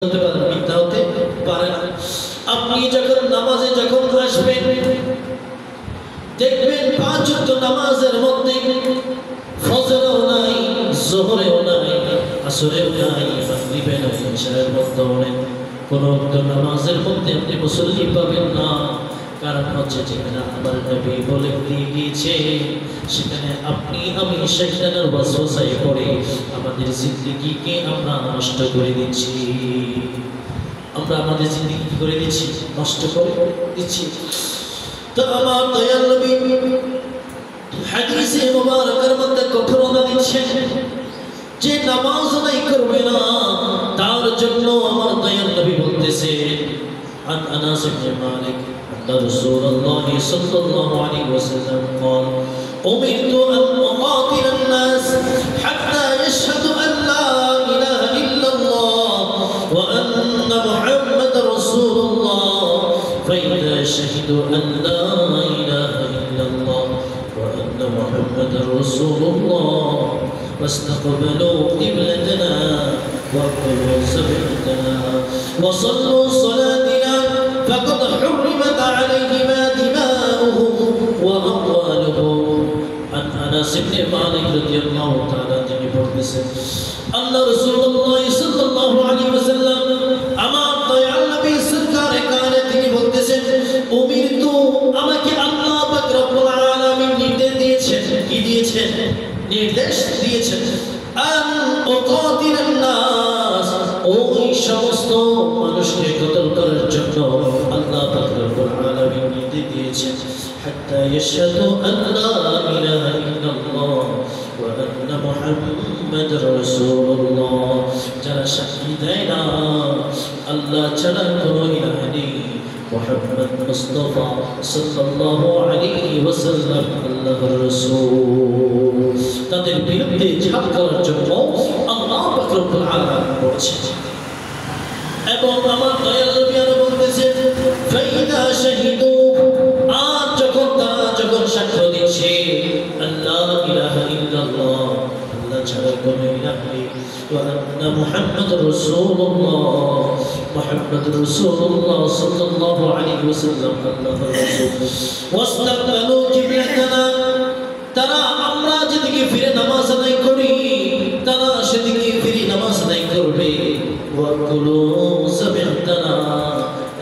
মিথ্যা হতে পারে না। আপনি যখন নামাজে যখন আসবেন দেখবেন পাঁচ ওয়াক্ত নামাজের মধ্যে ফজরেও নাই, যোহরেও নাই, আসরেও নাই, মাগরিবে নাই, ইশারের মধ্যে নেই, কোন ওয়াক্ত নামাজের মধ্যে আপনি মুসল্লি পাবেন না। কারণ হচ্ছে যেখানে আমার নবী বলে দিয়ে গিয়েছে সেখানে আপনি আমি শয়তানের ওয়াসওয়াসায় পড়ে আমাদের জিন্দেগিকে আমরা নষ্ট করে দিচ্ছি। আমরা আমাদের জিন্দেগি কি করে দিচ্ছি? নষ্ট করে দিচ্ছি। তো আমার দয়াল নবী হাদিসে মুবারকের মধ্যে কঠোরতা দিচ্ছেন যে নামাজ নাই করবে না তার জন্য আমার দয়াল নবী বলতেছে عن أنس بن مالك أن رسول الله صلى الله عليه وسلم قال أمرت أن أقاتل الناس حتى يشهدوا أن لا إله إلا الله وأن محمد رسول الله فإذا شهدوا أن لا إله إلا الله وأن محمد رسول الله واستقبلوا قبلتنا وأكلوا سبحتنا وصلوا صلاتنا فقد حرمت عليهما دماؤهم وأموالهم. عن أنس بن مالك رضي الله تعالى عنه বলতেছেন আল্লাহ রাসূলুল্লাহ সাল্লাল্লাহু আলাইহি ওয়াসাল্লাম আমার দয়াল নবী সরকারে কানে তিনি বলতেছেন উমিরতু আমাকে আল্লাহ পাক রব্বুল আলামিন নির্দেশ দিয়েছেন। কি দিয়েছেন? নির্দেশ দিয়েছেন আন উকাতিলান নাস, ওই সমস্ত মানুষকে কতল করার জন্য আল্লাহ পাক রব্বুল আলামিন নির্দেশ দিয়েছেন হাত্তা ইয়াশহাদু আন লা ইলাহা ইল্লাল্লাহ ওয়া আন্না মুহাম্মাদুর রাসূলুল্লাহ, যারা সাক্ষী দেয় না আল্লাহ ছাড়া কোনো ইলাহ নেই, মুহাম্মদ মুস্তাফা সাল্লাল্লাহু আলাইহি ওয়াসাল্লাম আল্লাহর রাসূল, তাদের বিরুদ্ধে জিহাদ করার জন্য আল্লাহ পাক রব্বুল আলামিন বলেছেন। এবং আমার দয়াল নবী আরো বলতেছেন ফাইদা শাহিদু, আর যখন সাক্ষ্য দিচ্ছে আল্লাহ ইলাহা ইল্লাল্লাহ, আল্লাহ ছাড়া কোনো ইলাহ নেই, ওয়া আন্না মুহাম্মাদুর রাসূলুল্লাহ, মুহাম্মাদুর রাসূলুল্লাহ সাল্লাল্লাহু আলাইহি ওয়াসাল্লাম আল্লাহর রাসূল, ওয়াস্তাকবালু কিবলাতানা, তারা আমরা যেদিকে ফিরে নামাজ আদায় করি তারা সেদিকে ফিরে নামাজ আদায় করবে, ওয়াকুলু সাবিতানা,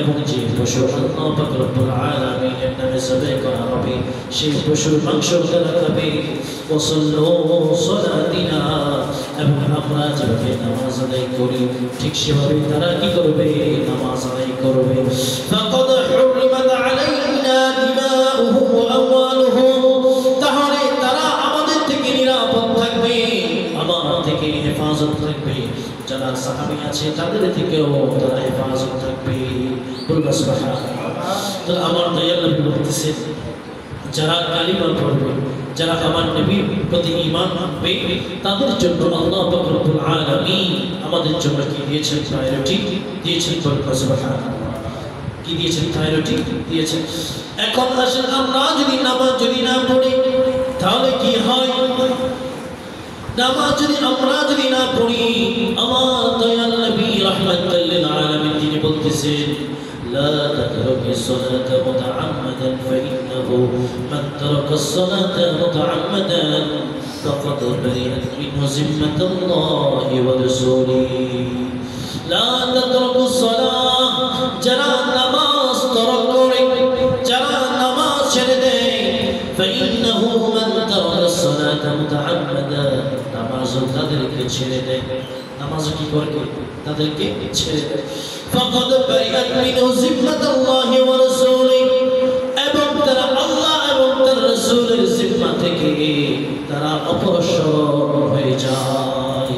এবং যে পশু আল্লাহ পাক রব্বুল আলামিনের নামে জবাই করা হবে সেই পশুর মাংস তারা খাবে, ওয়াসাল্লু সালাতিনা, এবং আমরা যেভাবে নামাজ আদায় করি ঠিক সেভাবে তারা কি করবে? নামাজ আদায় করবে। ফাকাদ হুরিমাত আলাইনা দিমাউহুম ওয়া আমওয়ালুহুম, তাহলে তারা আমাদের থেকে নিরাপদ থাকবে, আমার থেকে হেফাজত থাকবে, যারা সাহাবী আছে তাদের থেকেও তারা হেফাজত থাকবে। বলবা সুবহানাল্লাহ। তো আমার দয়াল নবী বলতেছেন যারা কালিমা পড়বে, যারা আমার নবীর প্রতি ঈমান আনবে তাদের জন্য আল্লাহ পাক রব্বুল আলামিন আমাদের জন্য কি দিয়েছেন? প্রায়োরিটি দিয়েছেন। বলবা সুবহানাল্লাহ। কি দিয়েছেন? প্রায়োরিটি দিয়েছেন। এখন আসেন আমরা যদি নামাজ যদি না পড়ি তাহলে কি হয়? নামাজ যদি আমরা যদি না পড়ি আমার দয়াল নবী রাহমাতুল লিল আলামিন তিনি বলতেছেন লা তাতরুকিস সালাতা মুতাআম্মাদান ফাইন্নাহু মান তারাকাস সালাতা মুতাআম্মাদান ফাকাদ বারিআত মিনহু জিম্মাতুল্লাহি ওয়া রাসূলিহি। লা তাতরুকুস সালাহ, যারা নামাজ তরক করে, যারা নামাজ ছেড়ে দেয় ফাইন্নাহু মান তারাকাস সালাতা মুতাআম্মাদান, নামাজ তাদেরকে ছেড়ে দেয়, নামাজ কি করে? তাদেরকে ছেড়ে দেয়। ফাকাদ বারিআত মিনহু জিম্মাতুল্লাহি ওয়া রাসূলিহি, এবং তারা আল্লাহ এবং তার রাসূলের জিম্মা থেকে তারা অপসর হয়ে যায়,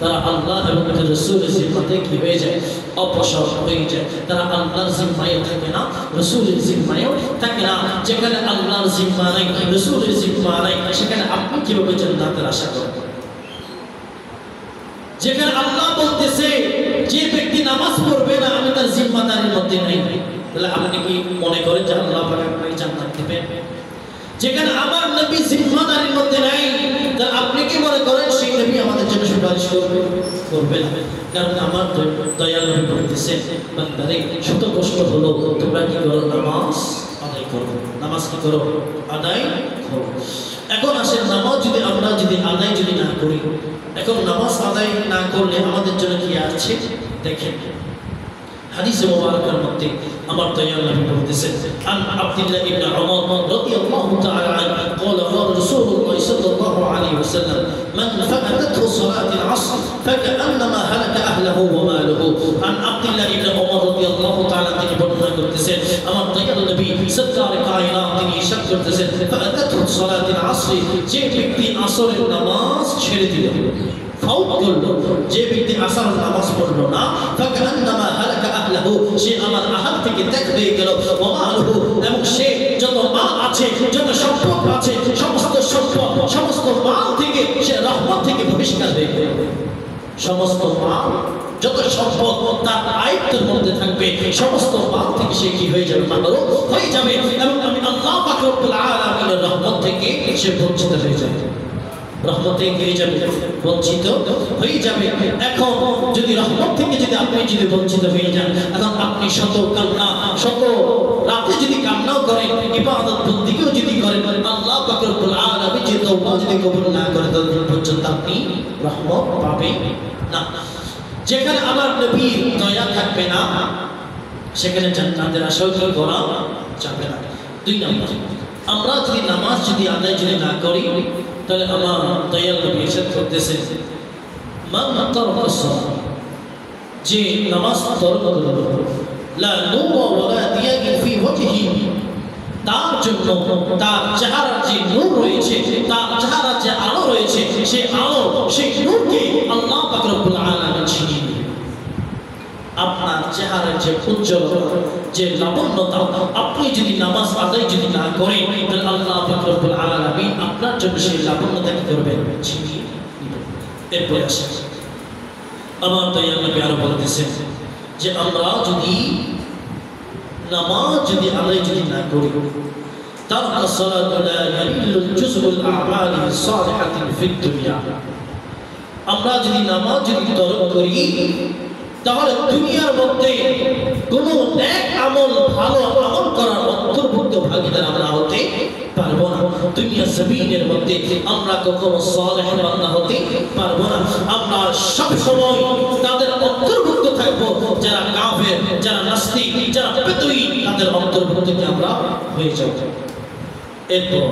তারা আল্লাহ এবং তার রাসূলের জিম্মা থেকে কি হয়ে যায়? অপসর হয়ে যায়। তারা আল্লাহর জিম্মায় থাকে না, রাসূলের জিম্মায়ও থাকে না। যেখানে আল্লাহর জিম্মা নাই, রাসূলের জিম্মা নাই, সেখানে আপনি কিভাবে জান্নাতের আশা করবেন? যেখানে আল্লাহ বলতেছে যে ব্যক্তি নামাজ পড়বে না আমি তার জিম্মাদারির মধ্যে নাই, তাহলে আপনি কি মনে করেন যে আল্লাহ পাক আপনাকে জান্নাত দিবেন? যেখানে আমার নবী জিম্মাদারির মধ্যে নাই, তা আপনি কি মনে করেন সেই নবী আমাদের জন্য সুপারিশ করবে? করবে না। কারণ আমার দয়াল নবী বলতেছেন, বান্দারে শত কষ্ট হলো, তোমরা কি করো? নামাজ আদায় করো। নামাজ কি করো? আদায় করো। এখন আসেন, নামাজ যদি আমরা আদায় না করি, এখন নামাজ আদায় না করলে আমাদের জন্য কি আছে দেখেন। হাদিসে মুবারাকার মধ্যে আমার দয়াল নবী বলতেছেন, আন আব্দুল্লাহ ইবনে উমর রাদিয়াল্লাহু তাআলা আনহু قال قال رسول الله صلى الله عليه وسلم من فاتته صلاة العصر فكأنما هلك أهله وماله। عن عبد الله بن عمر رضي الله تعالى তিনি বর্ণনা করতেছেন, আমার দয়াল নবী সরকারে কায়নাত তিনি ইরশাদ করতেছেন, فاتته صلاة العصر, যে ব্যক্তি আসরের নামাজ ছেড়ে দিল, ফাউত করলো, যে ব্যক্তি আসরের নামাজ পড়লো না, ফাকান্নামা হালাকা আহলাহু, সে আমার আহাল থেকে ত্যাগ হয়ে গেল, ওয়া মালুহু, এবং সে যত মাল আছে, যত সম্পদ আছে, সমস্ত সম্পদ, সমস্ত মাল থেকে সে রহমত থেকে বহিষ্কার হয়ে গেল। সমস্ত মাল, যত সম্পদ তার আয়ত্তের মধ্যে থাকবে, সমস্ত মাল থেকে সে কি হয়ে যাবে? মানব হয়ে যাবে, এবং আমি আল্লাহ পাক রব্বুল আলামিনের রহমত থেকে সে বঞ্চিত হয়ে যাবে। রহমতে হয়ে যাবে, বঞ্চিত হয়ে যাবে। এখন যদি রহমত থেকে আপনি বঞ্চিত হয়ে যান, এখন আপনি শত কান্না, শত রাতে যদি কান্নাও করেন, ইবাদত বন্দেগীও যদি করেন, আল্লাহ পাক রব্বুল আলামিন যে তওবা যদি কবুল না করে, ততদিন পর্যন্ত আপনি রহমত পাবেন না। যেখানে আমার নবীর দয়া থাকবে না, সেখানে জান্নাতের আশাও করা যাবে না। 2 নম্বর, আমরা যদি নামাজ আদায় না করি, তাহলে আমার দয়াল নবী ইরশাদ করতেছেন, মান তারাকা সালাত, যে নামাজ তরক করলো, লা নূরা ওয়ালা দিয়াগি ফি ওয়াজহি, তার জন্য তার চেহারার যে নূর রয়েছে, তার চেহারার যে আলো রয়েছে, সেই আলো, সেই নূরকে আল্লাহ পাক রব্বুল আলামিন ছিনিয়ে নেবেন। আপনার চেহারার যে উজ্জ্বলতা, যে লাবণ্যতা, আপনি যদি নামাজ আদায় না করেন, তাহলে আল্লাহ পাক রব্বুল আলামিন আপনার জন্য সেই লাবণ্যতা কি করবেন? ছিনিয়ে নেবেন। এরপরে আসেন, আমার দয়াল নবী আরো বলতেছেন যে আমরা যদি নামাজ আদায় না করি, তারকা সালাতু লা ইয়ালিলুল জুজউল আ'মালি সালিহাতিন ফিদ দুনিয়া, আমরা যদি নামাজ তরক করি, তাহলে দুনিয়ার মধ্যে কোন নেক আমল, ভালো আমল করার অন্তর্ভুক্ত ভাগীদার আমরা হতে পারবো না। দুনিয়া জমিনের মধ্যে আমরা কখনো সালেহ বান্দা হতে পারবো না। আমরা সব সময় তাদের অন্তর্ভুক্ত থাকবো যারা কাফের, যারা নাস্তিক, যারা বেদুই, তাদের অন্তর্ভুক্ত আমরা হয়ে যাব। এরপর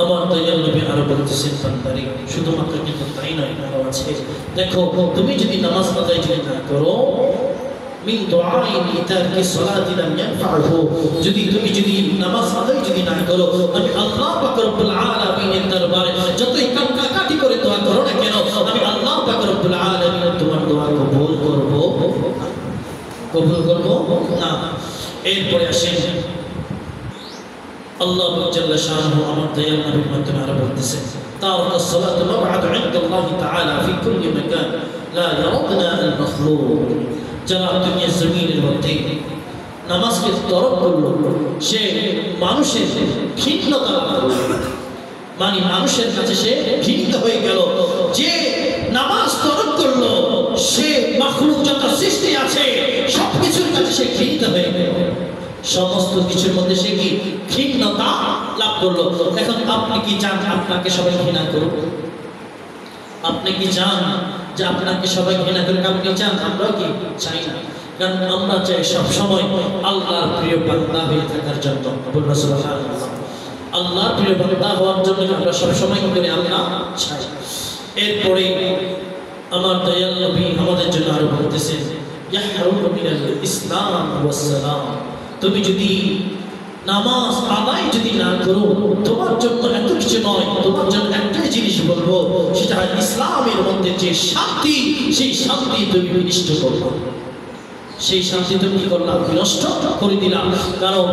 আমার দয়াল নবী আরো বলতেছেন, বান্দারে শুধুমাত্র কিন্তু তাই নয়, আরো আছে। দেখো, তুমি যদি নামাজ আদায় না করো, মিন দুআইন ইতারকি সালাতি লাম ইয়ানফাহু, যদি নামাজ আদায় না করো, আমি আল্লাহ পাক রব্বুল আলামিনের দরবারে যতই কান্নাকাটি করে দোয়া করো না কেন, আমি আল্লাহ পাক রব্বুল আলামিন তোমার দোয়া কবুল করব না। এরপরে আসেন, আল্লাহ জাল্লা শাআনহু আমার দয়াল নবীর মাধ্যমে আরো বলতেছেন, তারাকা সালাতু মাবআদু ইনদাল্লাহি তাআলা ফি কুল্লি মাকান লা ইয়ারাদনা আল মাখলুক, যারা দুনিয়া জমিনের মধ্যে নামাজকে তরক করলো, সে মানুষের ঘৃণতা লাভ করলো, মানে মানুষের কাছে সে ঘৃণিত হয়ে গেল। যে নামাজ তরক করলো, সে মাখলুক যত সৃষ্টি আছে সবকিছুর কাছে সে ঘৃণিত হয়ে গেল, সমস্ত কিছুর মধ্যে সে কি ঘৃণতা লাভ করলো। এখন আপনি কি চান আপনাকে সবাই ঘৃণা করুক? আপনি কি চান যে আপনাকে সবাই ঘৃণা করুক? আপনি চান? আমরা কি চাই না, কারণ আমরা চাই সব সময় আল্লাহর প্রিয় বান্দা হয়ে থাকার জন্য। আল্লাহর প্রিয় বান্দা হওয়ার জন্য আমরা সব সময় করে আমরা চাই। এরপরে আমার দয়াল নবী আমাদের জন্য আরো বলতেছেন, ইয়াহরুমু মিনাল ইসলাম ওয়াস সালাম, তুমি যদি নামাজ আদায় না করো, তোমার জন্য এত কিছু নয়, তোমার জন্য একটাই জিনিস বলবো, সেটা ইসলামের মধ্যে যে শান্তি, সেই শান্তি তুমি বিনষ্ট করবে। সেই শান্তি তুমি কি করলাম? বিনষ্ট করে দিলাম। কারণ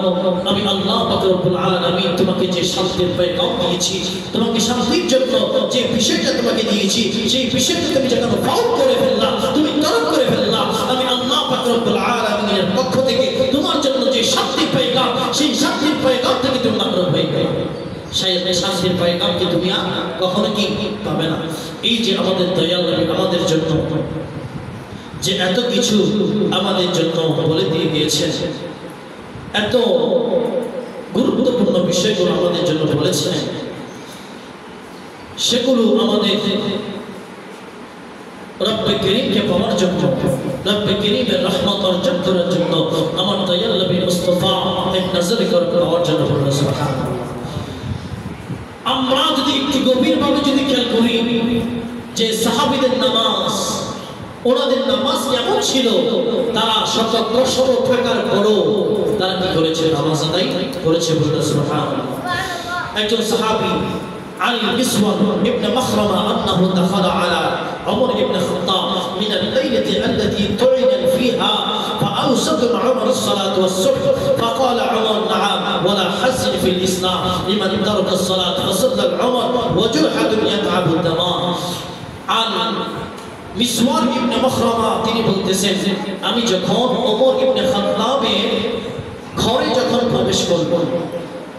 আমি আল্লাহ পাক রব্বুল আলামিন তোমাকে যে শান্তির পয়গাম দিয়েছি, তোমাকে শান্তির জন্য যে বিষয়টা তোমাকে দিয়েছি, সেই বিষয়টা তুমি যখন ফাউল করে ফেললাম, তুমি তরক করে ফেললাম, আমি আল্লাহ পাক রব্বুল আলামিনের পক্ষ থেকে তোমার জন্য যে শান্তির পয়গাম, সেই শান্তির পয়গাম থেকে তুমি মাহরুম হয়ে গেলে। শান্তির পয়গাম কি দুনিয়া কখনো কি পাবে না। এই যে আমাদের দয়াল নবী আমাদের জন্য যে এত কিছু আমাদের জন্য বলে দিয়ে দিয়েছেন, এত গুরুত্বপূর্ণ বিষয়গুলো আমাদের জন্য বলেছেন, সেগুলো আমাদের রব্বে করিমকে পাওয়ার জন্য, রব্বে করিমের রহমত অর্জন করার জন্য, আমার দয়াল নবী মুস্তাফা এক নজরে পাওয়ার জন্য বললেন সুবহানাল্লাহ। আমরা যদি একটু গভীরভাবে যদি খেয়াল করি যে সাহাবীদের নামাজ, ওনাদের নামাজ কেমন ছিল, তারা শত কষ্ট থাকার পরও তারা কি করেছে, নামাজ আদায় করেছে বললেন সুবহানাল্লাহ। একজন সাহাবী عن المسور ابن مخرمة أنه دخل على عمر بن الخطاب من الليلة التي طعن فيها فأوسط عمر الصلاة والصبح فقال عمر نعم ولا حزن في الإسلام لمن ترك الصلاة فصلى العمر وجرحة يتعب الدماء عن মিসওয়ার ইবনে মখরামা তিনি বলতেছেন, আমি যখন ওমর ইবনে খাত্তাবের ঘরে যখন প্রবেশ করব,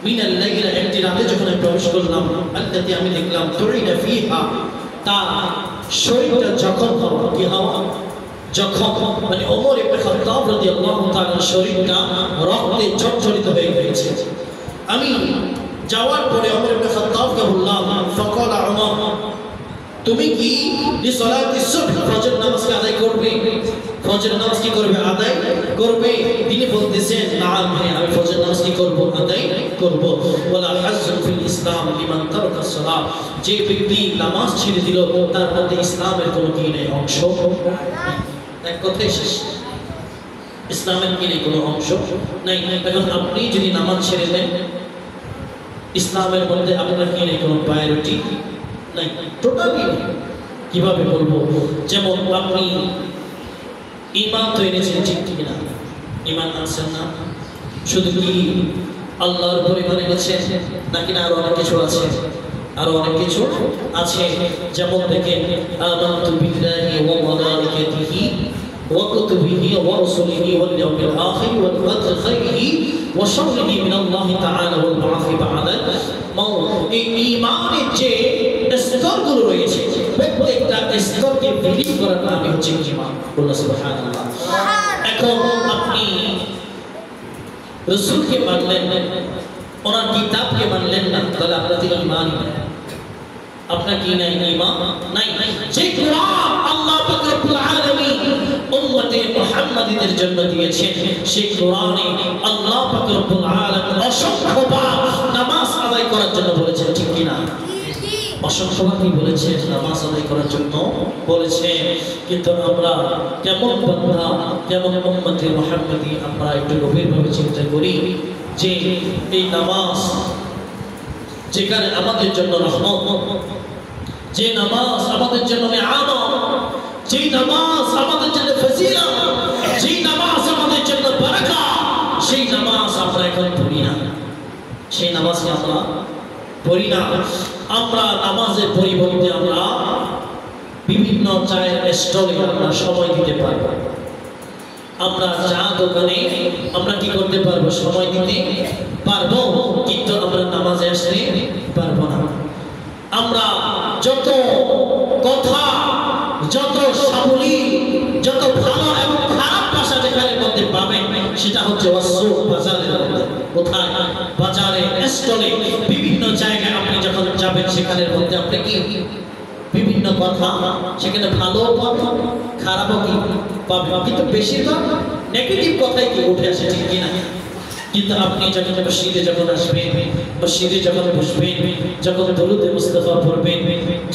মিনাল লাইলা একটি রাতে যখন আমি প্রবেশ করলাম, আল্লাতি আমি দেখলাম তুরিনা ফিহা তার শরীরটা যখন কি হওয়া যখন মানে ওমর ইবনে খাত্তাব রাদিয়াল্লাহু তাআলা শরীরটা রক্তে জর্জরিত হয়ে গেছে। আমি যাওয়ার পরে ওমর ইবনে খাত্তাবকে বললাম, ফাকালা ওমর তুমি কি লিসালাতি সুবহ ফজর নামাজ কি আদায় করবে, ফজর নামাজ কি করবে, আদায় করবে? তিনি বলতেছেন নাম, হ্যাঁ আমি ফজর নামাজ কি করব, আদায় করব। ওয়ালা হাজ্জুন ফিল ইসলাম লিমান তারাকা সালাত, যে ব্যক্তি নামাজ ছেড়ে দিল তার মধ্যে ইসলামের কোনো কি নেই, অংশ এক কথাই শেষ, ইসলামের কি নেই, কোনো অংশ নাই। এখন আপনি যদি নামাজ ছেড়ে দেন, ইসলামের মধ্যে আপনার কি নেই, কোনো প্রায়োরিটি নাই, টোটালি কিভাবে বলবো, যেমন আপনি ঈমান তো এনেছেন ঠিক কিনা, ঈমান আনছেন না, শুধু কি আল্লাহর উপর ঈমান এনেছেন নাকি না আরো অনেক কিছু আছে, আরো অনেক কিছু আছে। যেমন দেখেন আমানতু বিল্লাহি ওয়া মালাইকাতিহি ওয়া কুতুবিহি ওয়া রাসূলিহি ওয়াল ইয়াউমিল আখির ওয়াল কদরি খাইরিহি ওয়া শাররিহি মিনাল্লাহি তাআলা ওয়াল বা'থি বা'দা মাউত। এই ঈমানের যে স্তরগুলো রয়েছে, প্রত্যেকটা স্তরকে বিলীন করার নামই হচ্ছে ঈমান। বলুন সুবহানাল্লাহ। এখন আপনি রাসূলকে মানলেন, ওনার কিতাবকে মানলেন না, তাহলে আপনাদের ঈমান নাই, আপনার কি নাই, ঈমান নাই। যে কোরআন আল্লাহ পাক রব্বুল আলামিন উম্মতে মুহাম্মাদীদের জন্য দিয়েছেন, সেই কোরআনে আল্লাহ পাক রব্বুল আলামিন অসংখ্যবার নামাজ আদায় করার জন্য বলেছেন, ঠিক কি না? অসংখ্যবার কি বলেছেন, নামাজ আদায় করার জন্য বলেছেন। কিন্তু আমরা কেমন বান্দা, কেমন উম্মতে মুহাম্মাদী, আমরা একটু গভীরভাবে চিন্তা করি যে এই নামাজ যেখানে আমাদের জন্য রহমত, যে নামাজ আমাদের জন্য নিয়ামত, যে নামাজ আমাদের জন্য ফজিলত, যে নামাজ আমাদের জন্য বারাকা, সেই নামাজ আমরা এখন পড়ি না, সেই নামাজকে আমরা পড়ি না। আমরা নামাজের পরিবর্তে আমরা বিভিন্ন চায়ের স্টলে আমরা সময় দিতে পারবো, আমরা চা দোকানে আমরা কি করতে পারবো, সময় দিতে পারবো, কিন্তু আমরা নামাজে আসতে পারবো না। আমরা যত কথা, যত সাবলী, যত ভালো এবং খারাপ ভাষা যেখানে মধ্যে পাবেন, সেটা হচ্ছে ওয়াসুক বাজারের মধ্যে। কোথায়? বাজারে, স্টলে, বিভিন্ন জায়গায় আপনি যখন যাবেন, সেখানের মধ্যে আপনি কি বিভিন্ন কথা, সেখানে ভালো পাবেন, খারাপও কি পাবেন, কিন্তু বেশিরভাগ নেগেটিভ কথাই কি উঠে আসে, ঠিক কিনা? কিন্তু আপনি যখন মসজিদে যখন আসবেন, মসজিদে যখন বসবেন, যখন দরুদে মুস্তাফা পড়বেন,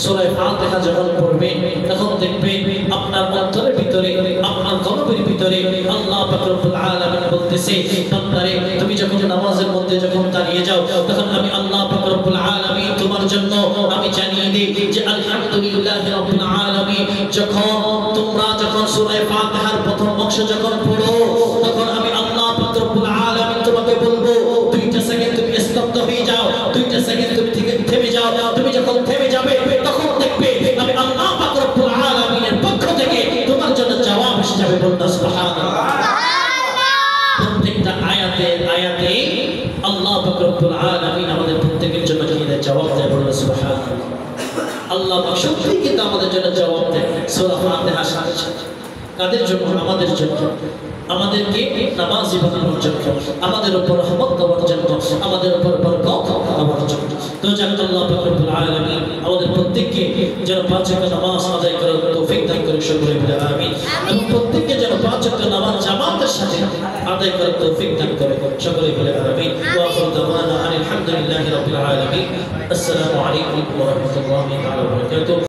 সূরা ফাতিহা যখন পড়বেন, তখন দেখবেন আপনার অন্তরের ভিতরে, আপনার কলবের ভিতরে আল্লাহ পাক রব্বুল আলামিন বলতেছে, বান্দারে তুমি যখন নামাজের মধ্যে যখন দাঁড়িয়ে যাও, তখন আমি আল্লাহ পাক রব্বুল আলামিন তোমার জন্য আমি জানিয়ে দিই যে আলহামদুলিল্লাহি রাব্বিল আলামিন। যখন তোমরা যখন সূরা ফাতিহার প্রথম অংশ যখন পড়ো, তখন আমি আল্লাহ পাক রব্বুল আলামিন তোমাকে বলবো, 2টা সেকেন্ড তুমি স্তব্ধ হয়ে যাও, 2টা সেকেন্ড তুমি থেমে যাও। তুমি যখন থেমে যাবে, তখন দেখবে আমি আল্লাহ পাক রব্বুল আলামিনের পক্ষ থেকে তোমার জন্য জবাব এসে যাবে। বলুন সুবহানাল্লাহ। প্রত্যেকটা আয়াতে আল্লাহ পাক রব্বুল আলামিন আমাদের প্রত্যেকের জন্য কি দেয় জবাব দেয় বলুন সুবহানাল্লাহ আল্লাহ সত্যি কিন্তু আমাদের জন্য জবাব দেয় সূরা ফাতিহা সাথে কাদের জন্য আমাদের জন্য আমাদেরকে নামাজি বানানোর জন্য আমাদের উপর রহমত দেওয়ার জন্য আমাদের উপর বরকত দেওয়ার জন্য তো জানাত আল্লাহ পাক রব্বুল আলামিন আমাদের প্রত্যেককে যেন পাঁচ ওয়াক্ত নামাজ আদায় করার তৌফিক দান করুন সকলে বলে আমিন এবং প্রত্যেককে যেন পাঁচ ওয়াক্ত নামাজ জামাতের সাথে আদায় করার তৌফিক দান করে সকলে বলে আমিন ওয়া আখিরু দাওয়ানা আলহামদুলিল্লাহি রাব্বিল আলামিন আসসালামু আলাইকুম ওয়া রাহমাতুল্লাহি ওয়া বারাকাতুহু